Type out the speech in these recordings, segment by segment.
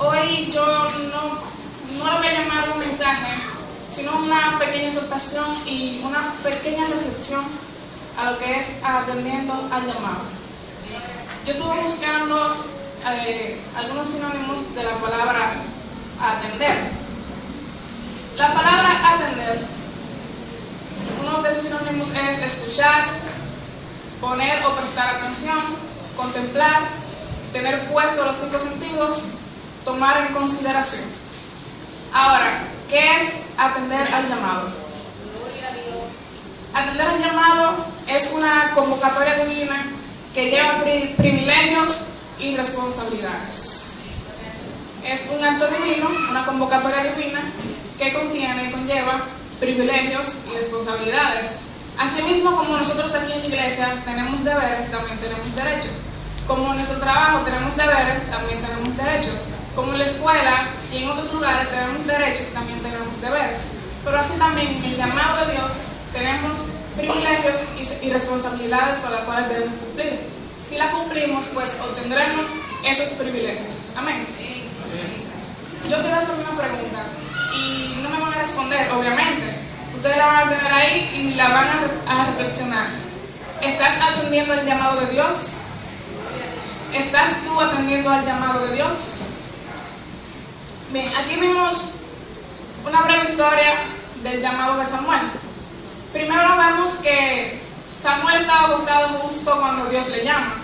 Hoy yo no lo voy a llamar un mensaje, sino una pequeña exhortación y una pequeña reflexión a lo que es atendiendo al llamado. Yo estuve buscando algunos sinónimos de la palabra atender. La palabra atender, uno de sus sinónimos es escuchar, poner o prestar atención, contemplar, tener puestos los 5 sentidos, tomar en consideración. Ahora, ¿qué es atender al llamado? Atender al llamado es una convocatoria divina que lleva privilegios y responsabilidades. Es un acto divino, una convocatoria divina que contiene y conlleva privilegios y responsabilidades. Asimismo, como nosotros aquí en la iglesia tenemos deberes, también tenemos derechos. Como en nuestro trabajo tenemos deberes, también tenemos derechos. Como en la escuela y en otros lugares tenemos derechos, también tenemos deberes. Pero así también en el llamado de Dios tenemos privilegios y responsabilidades con las cuales debemos cumplir. Si la cumplimos, pues obtendremos esos privilegios. Amén. Yo quiero hacer una pregunta y no me van a responder, obviamente. Ustedes la van a tener ahí y la van a reflexionar. ¿Estás atendiendo al llamado de Dios? ¿Estás tú atendiendo al llamado de Dios? Bien, aquí vimos una breve historia del llamado de Samuel. Primero vemos que Samuel estaba acostado justo cuando Dios le llama.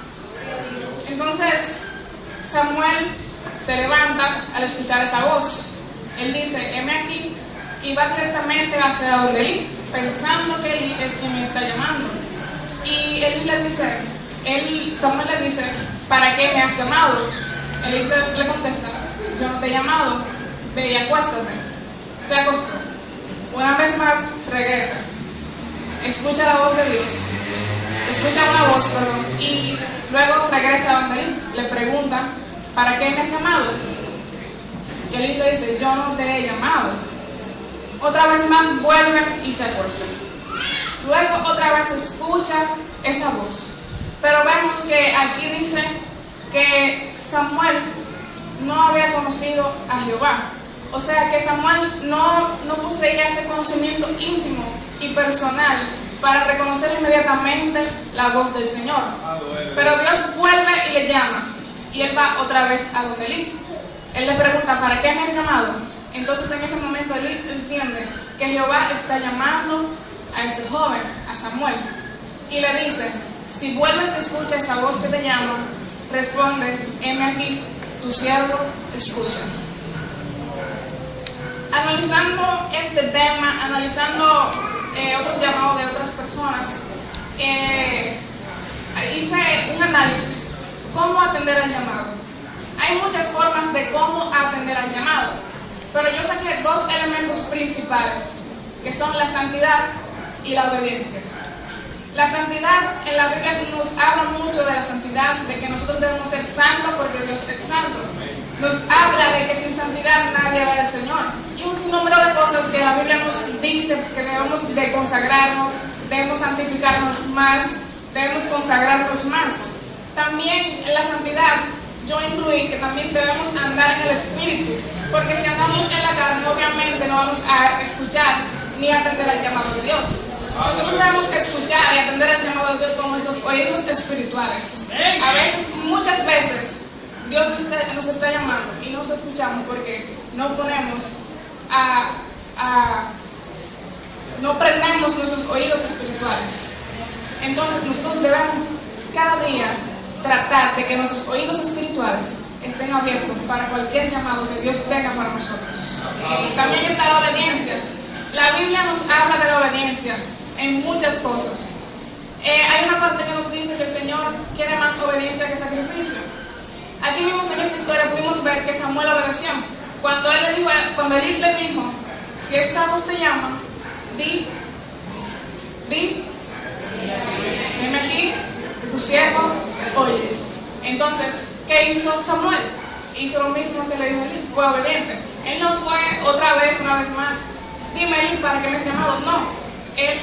Entonces, Samuel se levanta al escuchar esa voz. Él dice, heme aquí, y va directamente hacia donde Elí, pensando que Elí es quien me está llamando. Y Samuel le dice, ¿para qué me has llamado? Elí le contesta, yo no te he llamado, ve y acuéstate. Se acostó. Una vez más regresa. Escucha la voz de Dios. Escucha una voz, y luego regresa a donde Elí. Le pregunta, ¿para qué me has llamado? Y Elí le dice, yo no te he llamado. Otra vez más vuelve y se acuesta. Luego otra vez escucha esa voz. Pero vemos que aquí dice que Samuel no había conocido a Jehová. O sea que Samuel no poseía ese conocimiento íntimo y personal para reconocer inmediatamente la voz del Señor. Pero Dios vuelve y le llama. Y él va otra vez a donde Elí. Él le pregunta, ¿para qué me has llamado? Entonces en ese momento Elí entiende que Jehová está llamando a ese joven, a Samuel. Y le dice, si vuelves y escuchas esa voz que te llama, responde, heme aquí, tu siervo escucha. Analizando este tema, analizando otros llamados de otras personas, hice un análisis. ¿Cómo atender al llamado? Hay muchas formas de cómo atender al llamado, pero yo saqué 2 elementos principales, que son la santidad y la obediencia. La santidad, en la Biblia nos habla mucho de la santidad, de que nosotros debemos ser santos porque Dios es santo. Nos habla de que sin santidad nadie va al Señor. Y un sinnúmero de cosas que la Biblia nos dice que debemos de consagrarnos, debemos santificarnos más, debemos consagrarnos más. También en la santidad yo incluí que también debemos andar en el Espíritu, porque si andamos en la carne obviamente no vamos a escuchar ni atender al llamado de Dios. Nosotros debemos escuchar y atender al llamado de Dios con nuestros oídos espirituales. A veces, muchas veces, Dios nos está llamando y nos escuchamos porque no no prendemos nuestros oídos espirituales. Entonces nosotros debemos cada día tratar de que nuestros oídos espirituales estén abiertos para cualquier llamado que Dios tenga para nosotros. También está la obediencia. La Biblia nos habla de la obediencia en muchas cosas. Hay una parte que nos dice que el Señor quiere más obediencia que sacrificio. Aquí vimos en esta historia, pudimos ver que Samuel obedeció. Cuando Elí le dijo, si esta voz te llama, di, venme aquí, tu siervo oye. Entonces, ¿qué hizo Samuel? Hizo lo mismo que le dijo Elí, fue obediente. Él no fue una vez más, dime Elí, ¿para qué me has llamado? No, él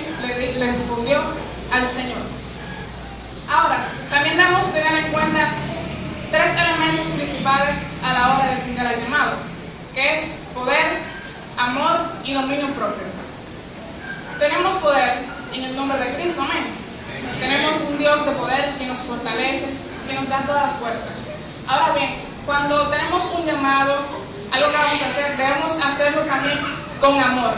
le respondió al Señor. Ahora, también debemos tener en cuenta 3 elementos principales a la hora de atender al llamado. que es poder, amor y dominio propio. Tenemos poder en el nombre de Cristo, amén. Tenemos un Dios de poder que nos fortalece, que nos da toda la fuerza. Ahora bien, cuando tenemos un llamado, algo que vamos a hacer, debemos hacerlo también con amor.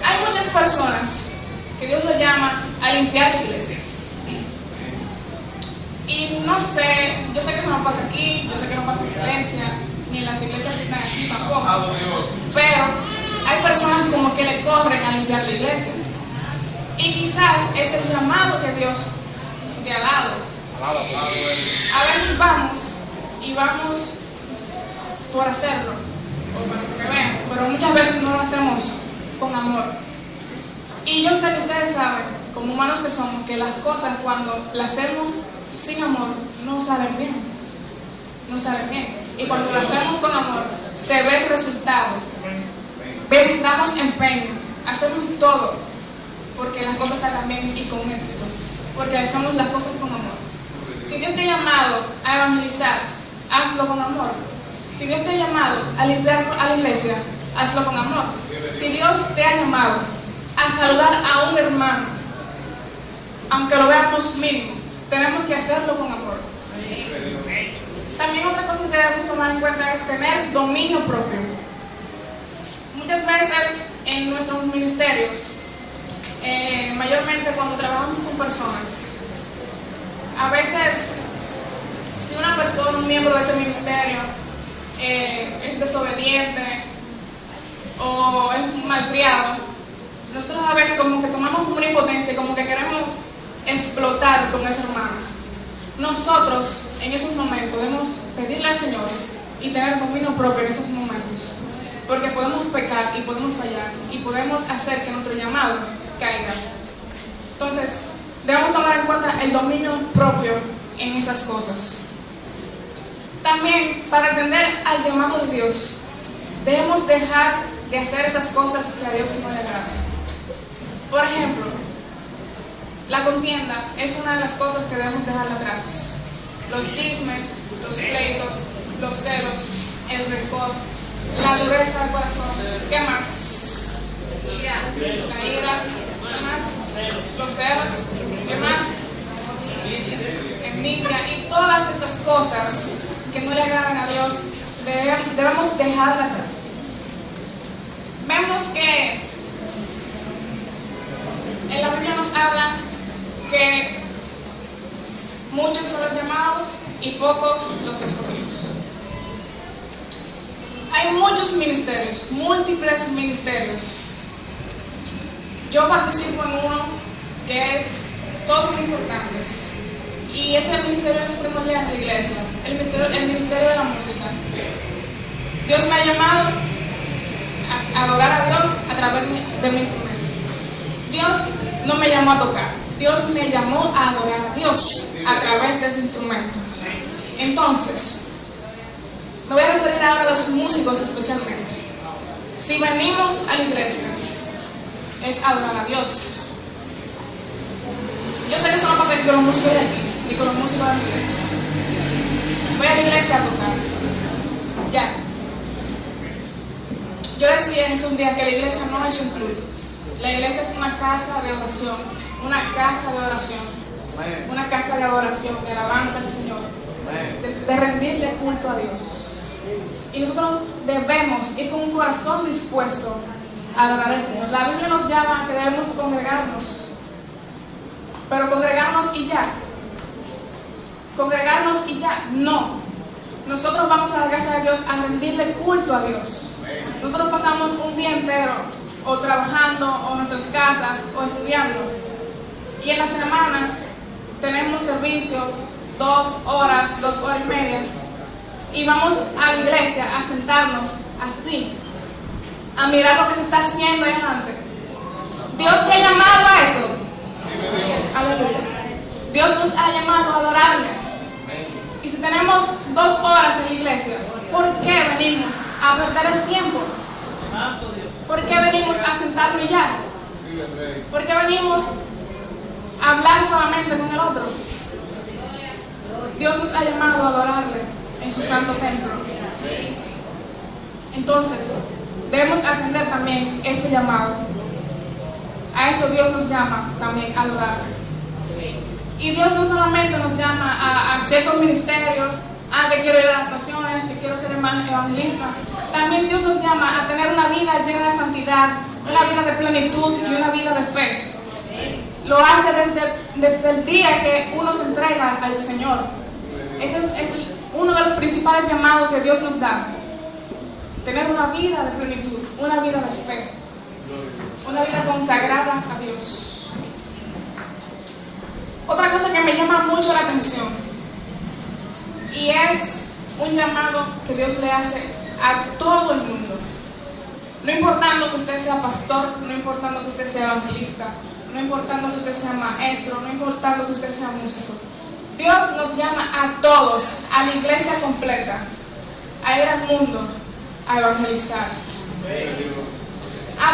Hay muchas personas que Dios lo llama a limpiar la iglesia. Y no sé, yo sé que eso no pasa aquí, yo sé que no pasa en la iglesia, ni en las iglesias que están aquí tampoco. Pero hay personas como que le corren a limpiar la iglesia. Y quizás es el llamado que Dios te ha dado. A veces vamos por hacerlo, o para que vean, pero muchas veces no lo hacemos con amor. Y yo sé que ustedes saben, como humanos que somos, que las cosas cuando las hacemos sin amor no salen bien. No salen bien. Y cuando lo hacemos con amor, se ve el resultado. Damos empeño, hacemos todo porque las cosas salgan bien y con éxito. Porque hacemos las cosas con amor. Si Dios te ha llamado a evangelizar, hazlo con amor. Si Dios te ha llamado a limpiar a la iglesia, hazlo con amor. Si Dios te ha llamado a saludar a un hermano, aunque lo veamos mínimo, tenemos que hacerlo con amor. También otra cosa que debemos tomar en cuenta es tener dominio propio. Muchas veces en nuestros ministerios, mayormente cuando trabajamos con personas, a veces si una persona, un miembro de ese ministerio, es desobediente o es malcriado, nosotros a veces como que tomamos como una impotencia, como que queremos explotar con ese hermano. Nosotros en esos momentos debemos pedirle al Señor y tener dominio propio en esos momentos, porque podemos pecar y podemos fallar y podemos hacer que nuestro llamado caiga. Entonces debemos tomar en cuenta el dominio propio en esas cosas. También, para atender al llamado de Dios, debemos dejar de hacer esas cosas que a Dios no le agradan. Por ejemplo, la contienda es una de las cosas que debemos dejar atrás. Los chismes, los pleitos, los celos, el rencor, la dureza del corazón. ¿Qué más? La ira. ¿Qué más? Los celos. ¿Qué más? Envidia. Y todas esas cosas que no le agradan a Dios, debemos dejarla atrás. Vemos que en la Biblia nos habla que muchos son los llamados y pocos los escogidos. Hay muchos ministerios, múltiples ministerios. Yo participo en uno que es, todos son importantes, y ese ministerio es primordial en la iglesia, el ministerio de la música. Dios me ha llamado a adorar a Dios a través de mi instrumento. Dios no me llamó a tocar, Dios me llamó a adorar a Dios a través de ese instrumento. Entonces, me voy a referir ahora a los músicos especialmente. Si venimos a la iglesia, es adorar a Dios. Yo sé que eso no pasa con los músicos de aquí, ni con los músicos de la iglesia. Voy a la iglesia a tocar. Ya. Yo decía en estos días que la iglesia no es un club. La iglesia es una casa de oración, una casa de oración, una casa de adoración, de alabanza al Señor, de rendirle culto a Dios. Y nosotros debemos ir con un corazón dispuesto a adorar al Señor. La Biblia nos llama a que debemos congregarnos, pero congregarnos y ya. Congregarnos y ya, no. Nosotros vamos a la casa de Dios a rendirle culto a Dios. Nosotros pasamos un día entero o trabajando, o en nuestras casas, o estudiando. Y en la semana tenemos servicios 2 horas, 2 horas y media. Y vamos a la iglesia a sentarnos así, a mirar lo que se está haciendo ahí adelante. Dios te ha llamado a eso. Aleluya. Dios nos ha llamado a adorarle. Y si tenemos 2 horas en la iglesia, ¿por qué venimos a perder el tiempo? ¿Por qué venimos a sentarnos y ya? ¿Por qué venimos a hablar solamente con el otro? Dios nos ha llamado a adorarle en su santo templo. Entonces, debemos atender también ese llamado. A eso Dios nos llama también, a adorarle. Y Dios no solamente nos llama a ciertos ministerios, que quiero ir a las naciones, que quiero ser evangelista. También Dios nos llama a tener una vida llena de santidad, una vida de plenitud y una vida de fe. Lo hace desde el día que uno se entrega al Señor. Ese es uno de los principales llamados que Dios nos da. Tener una vida de plenitud, una vida de fe, una vida consagrada a Dios. Otra cosa que me llama mucho la atención, y es un llamado que Dios le hace a todo el mundo. No importando que usted sea pastor, no importando que usted sea evangelista, no importando que usted sea maestro, no importando que usted sea músico. Dios nos llama a todos, a la iglesia completa, a ir al mundo, a evangelizar.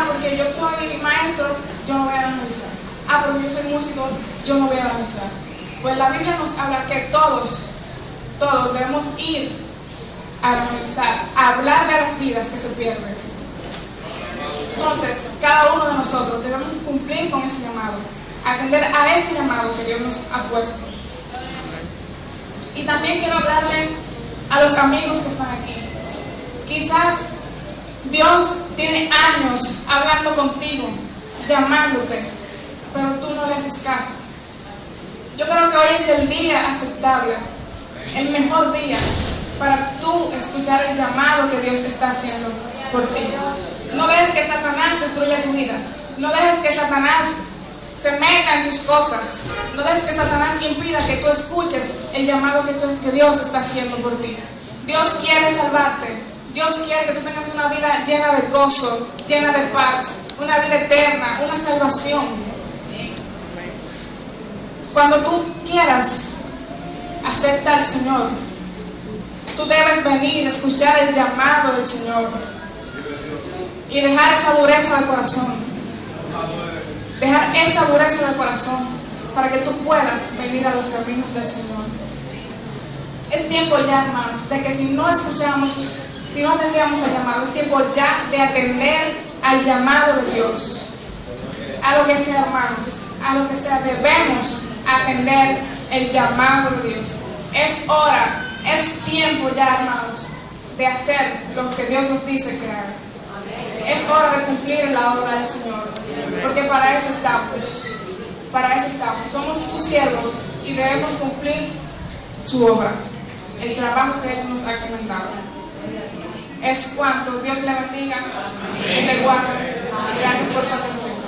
Porque yo soy maestro, yo no voy a evangelizar. Porque yo soy músico, yo no voy a evangelizar. Pues la Biblia nos habla que todos debemos ir a evangelizar, a hablar de las vidas que se pierden. Entonces, cada uno de nosotros debemos cumplir con ese llamado, atender a ese llamado que Dios nos ha puesto. Y también quiero hablarle a los amigos que están aquí. Quizás Dios tiene años hablando contigo, llamándote, pero tú no le haces caso. Yo creo que hoy es el día aceptable, el mejor día para tú escuchar el llamado que Dios está haciendo por ti. No dejes que Satanás destruya tu vida. No dejes que Satanás se meta en tus cosas. No dejes que Satanás impida que tú escuches el llamado que Dios está haciendo por ti. Dios quiere salvarte. Dios quiere que tú tengas una vida llena de gozo, llena de paz, una vida eterna, una salvación. Cuando tú quieras aceptar al Señor, tú debes venir a escuchar el llamado del Señor y dejar esa dureza de corazón. Dejar esa dureza de corazón para que tú puedas venir a los caminos del Señor. Es tiempo ya, hermanos, de que si no escuchamos, si no atendíamos al llamado, es tiempo ya de atender al llamado de Dios. A lo que sea, hermanos, a lo que sea, debemos atender el llamado de Dios. Es hora, es tiempo ya, hermanos, de hacer lo que Dios nos dice que haga. Es hora de cumplir la obra del Señor, porque para eso estamos. Para eso estamos. Somos sus siervos y debemos cumplir su obra, el trabajo que Él nos ha encomendado. Es cuanto. Dios le bendiga y le guarde. Gracias por su atención.